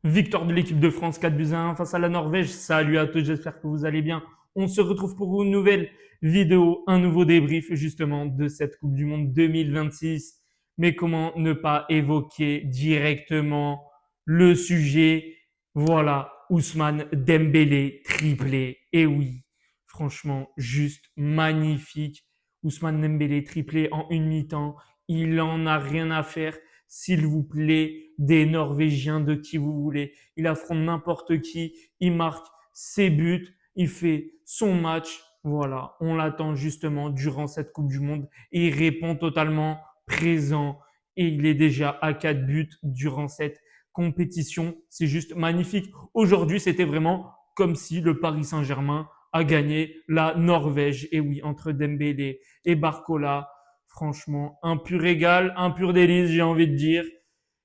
Victoire de l'équipe de France 4-1 face à la Norvège. Salut à tous, j'espère que vous allez bien. On se retrouve pour une nouvelle vidéo, un nouveau débrief justement de cette Coupe du Monde 2026. Mais comment ne pas évoquer directement le sujet? Voilà, Ousmane Dembélé, triplé. Et oui, franchement, juste magnifique. Ousmane Dembélé, triplé en une mi-temps. Il en a rien à faire, s'il vous plaît, des Norvégiens, de qui vous voulez. Il affronte n'importe qui, il marque ses buts, il fait son match. Voilà, on l'attend justement durant cette Coupe du Monde et il répond totalement présent et il est déjà à 4 buts durant cette compétition. C'est juste magnifique. Aujourd'hui, c'était vraiment comme si le Paris Saint-Germain a gagné la Norvège. Et oui, entre Dembélé et Barcola, franchement, un pur régal, un pur délice, j'ai envie de dire.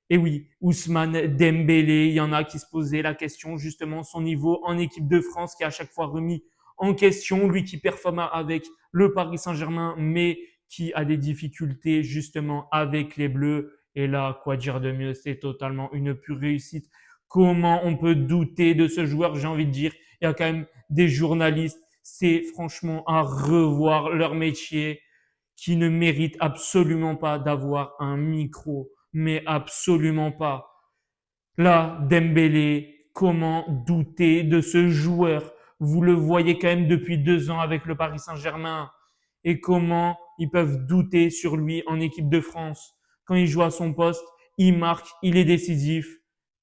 Et oui, Ousmane Dembélé, il y en a qui se posaient la question, justement, son niveau en équipe de France, qui est à chaque fois remis en question, lui qui performe avec le Paris Saint-Germain, mais qui a des difficultés, justement, avec les Bleus. Et là, quoi dire de mieux, c'est totalement une pure réussite. Comment on peut douter de ce joueur, j'ai envie de dire. Il y a quand même des journalistes, c'est franchement à revoir leur métier, qui ne méritent absolument pas d'avoir un micro, mais absolument pas. Là, Dembélé, comment douter de ce joueur? Vous le voyez quand même depuis 2 ans avec le Paris Saint-Germain. Et comment ils peuvent douter sur lui en équipe de France? Quand il joue à son poste, il marque, il est décisif.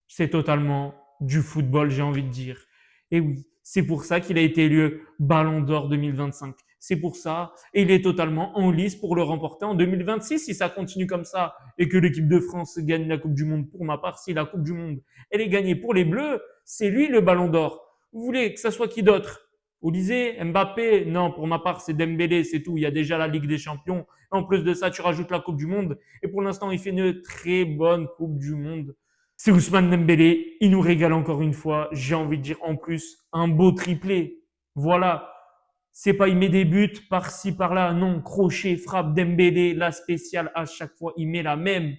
C'est totalement du football, j'ai envie de dire. Et oui, c'est pour ça qu'il a été élu Ballon d'Or 2025. C'est pour ça, et il est totalement en lice pour le remporter en 2026 si ça continue comme ça et que l'équipe de France gagne la Coupe du Monde. Pour ma part, si la Coupe du Monde elle est gagnée pour les Bleus, c'est lui le Ballon d'Or. Vous voulez que ça soit qui d'autre? Olysée, Mbappé? Non, pour ma part, c'est Dembélé, c'est tout. Il y a déjà la Ligue des Champions. En plus de ça, tu rajoutes la Coupe du Monde. Et pour l'instant, il fait une très bonne Coupe du Monde. C'est Ousmane Dembélé. Il nous régale encore une fois. J'ai envie de dire en plus un beau triplé. Voilà. C'est pas il met des buts par-ci par-là. Non, crochet, frappe, Dembélé, la spéciale. À chaque fois, il met la même.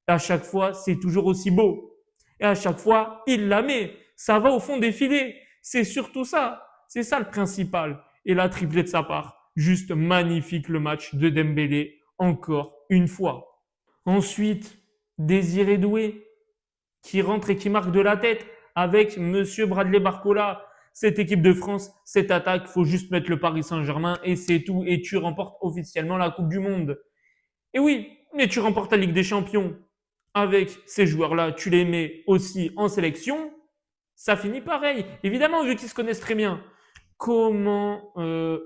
À chaque fois, c'est toujours aussi beau. Et à chaque fois, il la met. Ça va au fond des filets. C'est surtout ça. C'est ça le principal. Et la triplée de sa part. Juste magnifique le match de Dembélé. Encore une fois. Ensuite, Désiré Doué, qui rentre et qui marque de la tête avec Monsieur Bradley Barcola. Cette équipe de France, cette attaque, faut juste mettre le Paris Saint-Germain et c'est tout. Et tu remportes officiellement la Coupe du Monde. Et oui, mais tu remportes la Ligue des Champions avec ces joueurs-là, tu les mets aussi en sélection, ça finit pareil. Évidemment, vu qu'ils se connaissent très bien. Comment,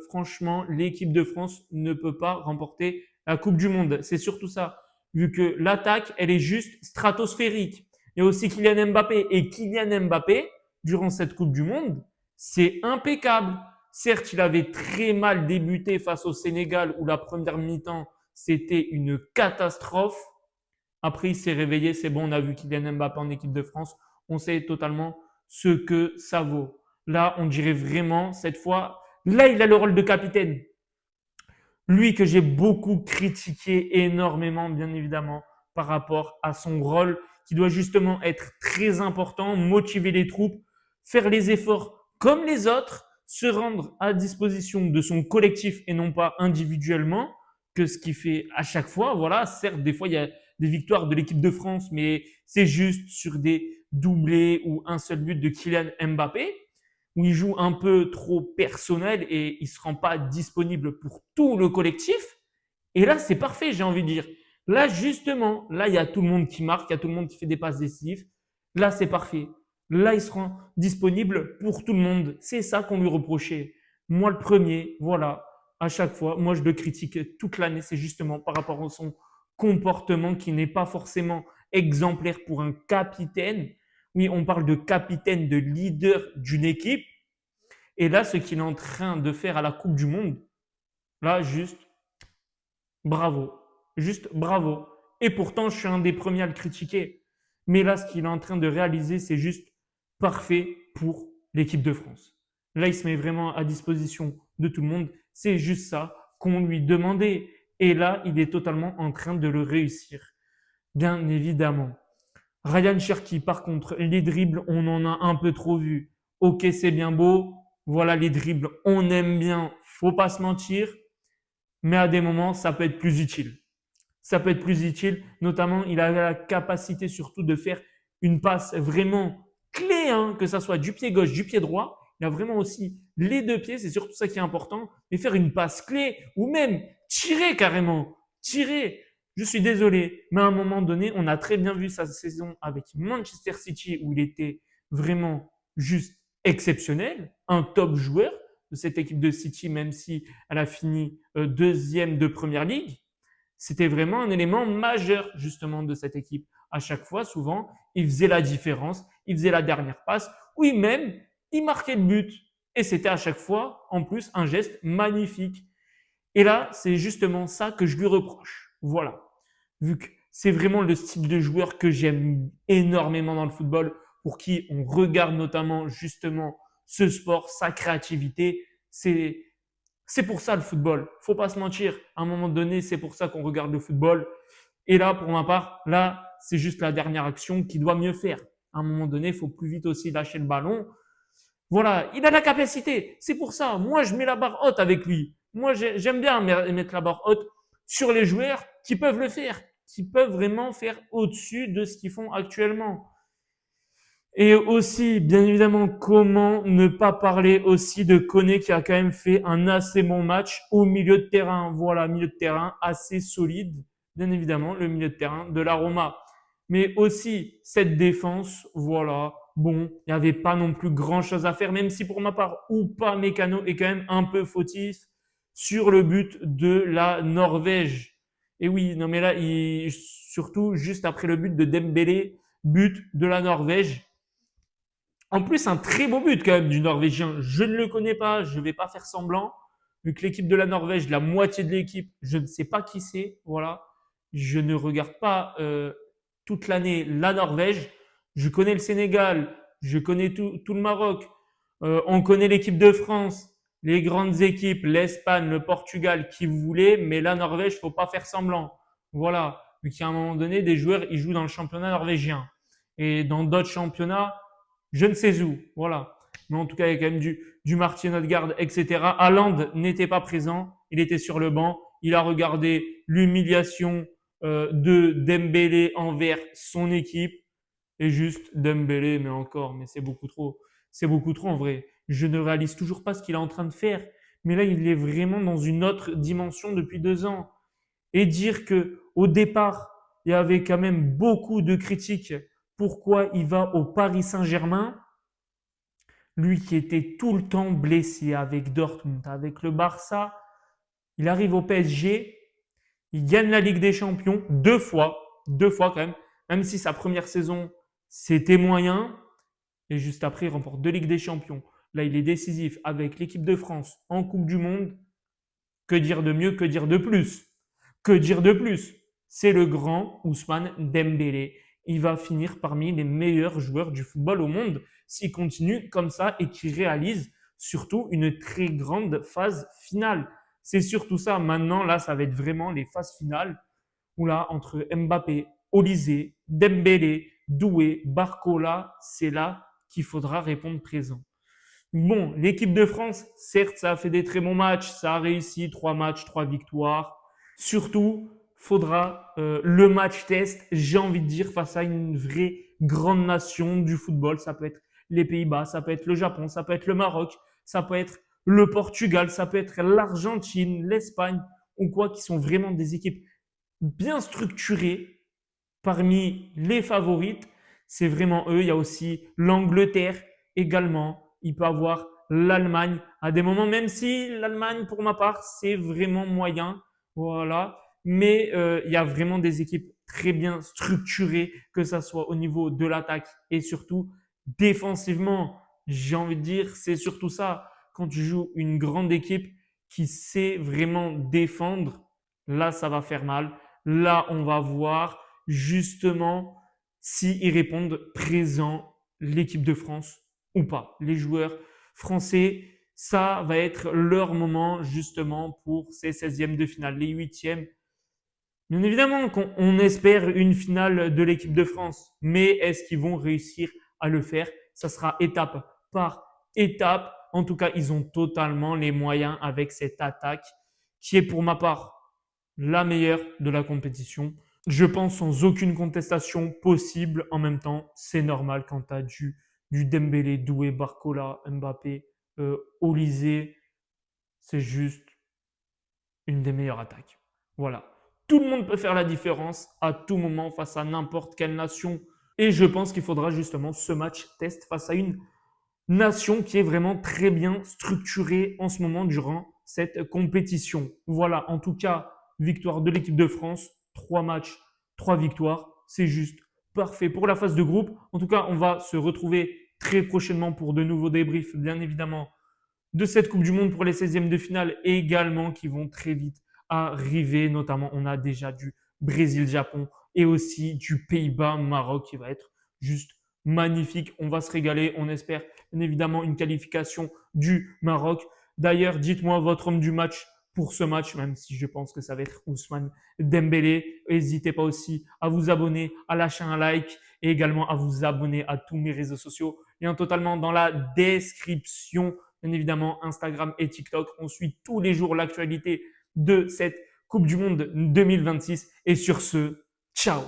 franchement, l'équipe de France ne peut pas remporter la Coupe du Monde? C'est surtout ça. Vu que l'attaque, elle est juste stratosphérique. Il y a aussi Kylian Mbappé. Et Kylian Mbappé, durant cette Coupe du Monde, c'est impeccable. Certes, il avait très mal débuté face au Sénégal, où la première mi-temps, c'était une catastrophe. Après, il s'est réveillé, c'est bon, on a vu Kylian Mbappé en équipe de France. On sait totalement ce que ça vaut. Là, on dirait vraiment, cette fois, là, il a le rôle de capitaine. Lui que j'ai beaucoup critiqué énormément, bien évidemment, par rapport à son rôle qui doit justement être très important, motiver les troupes, faire les efforts comme les autres, se rendre à disposition de son collectif et non pas individuellement, que ce qu'il fait à chaque fois. Voilà, certes, des fois, il y a des victoires de l'équipe de France, mais c'est juste sur des doublés ou un seul but de Kylian Mbappé où il joue un peu trop personnel et il ne se rend pas disponible pour tout le collectif. Et là, c'est parfait, j'ai envie de dire. Là, justement, là, il y a tout le monde qui marque, il y a tout le monde qui fait des passes décisives. Là, c'est parfait. Là, il se rend disponible pour tout le monde. C'est ça qu'on lui reprochait. Moi, le premier, voilà, à chaque fois, moi, je le critique toute l'année. C'est justement par rapport à son comportement qui n'est pas forcément exemplaire pour un capitaine. Oui, on parle de capitaine, de leader d'une équipe. Et là, ce qu'il est en train de faire à la Coupe du Monde, là, juste bravo. Juste bravo. Et pourtant, je suis un des premiers à le critiquer. Mais là, ce qu'il est en train de réaliser, c'est juste parfait pour l'équipe de France. Là, il se met vraiment à disposition de tout le monde. C'est juste ça qu'on lui demandait. Et là, il est totalement en train de le réussir. Bien évidemment. Ryan Cherki, par contre, les dribbles, on en a un peu trop vu. Ok, c'est bien beau. Voilà les dribbles, on aime bien. Faut pas se mentir. Mais à des moments, ça peut être plus utile. Ça peut être plus utile. Notamment, il a la capacité surtout de faire une passe vraiment clé, hein, que ça soit du pied gauche, du pied droit. Il a vraiment aussi les deux pieds, c'est surtout ça qui est important. Et faire une passe clé ou même tirer carrément. Tirer. Je suis désolé, mais à un moment donné, on a très bien vu sa saison avec Manchester City où il était vraiment juste exceptionnel, un top joueur de cette équipe de City, même si elle a fini deuxième de Première Ligue. C'était vraiment un élément majeur justement de cette équipe. À chaque fois, souvent, il faisait la différence, il faisait la dernière passe, oui même, il marquait le but. Et c'était à chaque fois, en plus, un geste magnifique. Et là, c'est justement ça que je lui reproche. Voilà. Vu que c'est vraiment le style de joueur que j'aime énormément dans le football, pour qui on regarde notamment justement ce sport, sa créativité, c'est pour ça le football. Faut pas se mentir. À un moment donné, c'est pour ça qu'on regarde le football. Et là, pour ma part, là, c'est juste la dernière action qui doit mieux faire. À un moment donné, il faut plus vite aussi lâcher le ballon. Voilà, il a la capacité. C'est pour ça. Moi, je mets la barre haute avec lui. Moi, j'aime bien mettre la barre haute sur les joueurs qui peuvent le faire, qui peuvent vraiment faire au-dessus de ce qu'ils font actuellement. Et aussi, bien évidemment, comment ne pas parler aussi de Koné qui a quand même fait un assez bon match au milieu de terrain. Voilà, milieu de terrain assez solide, bien évidemment, le milieu de terrain de la Roma. Mais aussi, cette défense, voilà, bon, il n'y avait pas non plus grand-chose à faire, même si pour ma part, ou pas Mécano est quand même un peu fautif sur le but de la Norvège. Et oui, non mais là, surtout juste après le but de Dembélé, but de la Norvège. En plus, un très beau but quand même du Norvégien. Je ne le connais pas, je ne vais pas faire semblant. Vu que l'équipe de la Norvège, la moitié de l'équipe, je ne sais pas qui c'est. Voilà. Je ne regarde pas toute l'année la Norvège. Je connais le Sénégal, je connais tout le Maroc. On connaît l'équipe de France, les grandes équipes, l'Espagne, le Portugal, qui vous voulez. Mais la Norvège, faut pas faire semblant. Voilà. Vu qu'à un moment donné, des joueurs, ils jouent dans le championnat norvégien. Et dans d'autres championnats, je ne sais où, voilà. Mais en tout cas, il y a quand même du Martin Odegaard, etc. Haaland n'était pas présent, il était sur le banc. Il a regardé l'humiliation de Dembélé envers son équipe. Et juste Dembélé, mais encore, mais c'est beaucoup trop. C'est beaucoup trop en vrai. Je ne réalise toujours pas ce qu'il est en train de faire. Mais là, il est vraiment dans une autre dimension depuis 2 ans. Et dire que au départ, il y avait quand même beaucoup de critiques. Pourquoi il va au Paris Saint-Germain? Lui qui était tout le temps blessé avec Dortmund, avec le Barça, il arrive au PSG, il gagne la Ligue des Champions 2 fois quand même si sa première saison c'était moyen, et juste après il remporte 2 Ligues des Champions. Là il est décisif avec l'équipe de France en Coupe du Monde. Que dire de mieux, que dire de plus? Que dire de plus? C'est le grand Ousmane Dembélé. Il va finir parmi les meilleurs joueurs du football au monde s'il continue comme ça et qu'il réalise surtout une très grande phase finale. C'est surtout ça. Maintenant, là, ça va être vraiment les phases finales où là, entre Mbappé, Olysée, Dembélé, Doué, Barcola, c'est là qu'il faudra répondre présent. Bon, l'équipe de France, certes, ça a fait des très bons matchs, ça a réussi 3 matchs, 3 victoires. Surtout, faudra le match test, j'ai envie de dire, face à une vraie grande nation du football. Ça peut être les Pays-Bas, ça peut être le Japon, ça peut être le Maroc, ça peut être le Portugal, ça peut être l'Argentine, l'Espagne ou quoi, qui sont vraiment des équipes bien structurées parmi les favorites. C'est vraiment eux. Il y a aussi l'Angleterre également. Il peut avoir l'Allemagne à des moments, même si l'Allemagne, pour ma part, c'est vraiment moyen. Voilà. Mais il y a vraiment des équipes très bien structurées, que ça soit au niveau de l'attaque et surtout défensivement. J'ai envie de dire, c'est surtout ça. Quand tu joues une grande équipe qui sait vraiment défendre, là, ça va faire mal. Là, on va voir justement s'ils répondent présent l'équipe de France ou pas. Les joueurs français, ça va être leur moment justement pour ces 16e de finale. Les 8e, Bien évidemment qu'on espère une finale de l'équipe de France, mais est-ce qu'ils vont réussir à le faire? Ça sera étape par étape. En tout cas, ils ont totalement les moyens avec cette attaque qui est pour ma part la meilleure de la compétition. Je pense sans aucune contestation possible. En même temps, c'est normal quand tu as du Dembélé, Doué, Barcola, Mbappé, Olysée. C'est juste une des meilleures attaques. Voilà. Tout le monde peut faire la différence à tout moment face à n'importe quelle nation. Et je pense qu'il faudra justement ce match test face à une nation qui est vraiment très bien structurée en ce moment durant cette compétition. Voilà, en tout cas, victoire de l'équipe de France, 3 matchs, 3 victoires, c'est juste parfait pour la phase de groupe. En tout cas, on va se retrouver très prochainement pour de nouveaux débriefs, bien évidemment, de cette Coupe du Monde pour les 16e de finale également qui vont très vite arriver. Notamment, on a déjà du Brésil-Japon et aussi du Pays-Bas-Maroc qui va être juste magnifique. On va se régaler. On espère bien évidemment une qualification du Maroc. D'ailleurs, dites-moi votre homme du match pour ce match, même si je pense que ça va être Ousmane Dembélé. N'hésitez pas aussi à vous abonner, à lâcher un like et également à vous abonner à tous mes réseaux sociaux. Lien totalement dans la description. Bien évidemment, Instagram et TikTok. On suit tous les jours l'actualité de cette Coupe du Monde 2026. Et sur ce, ciao!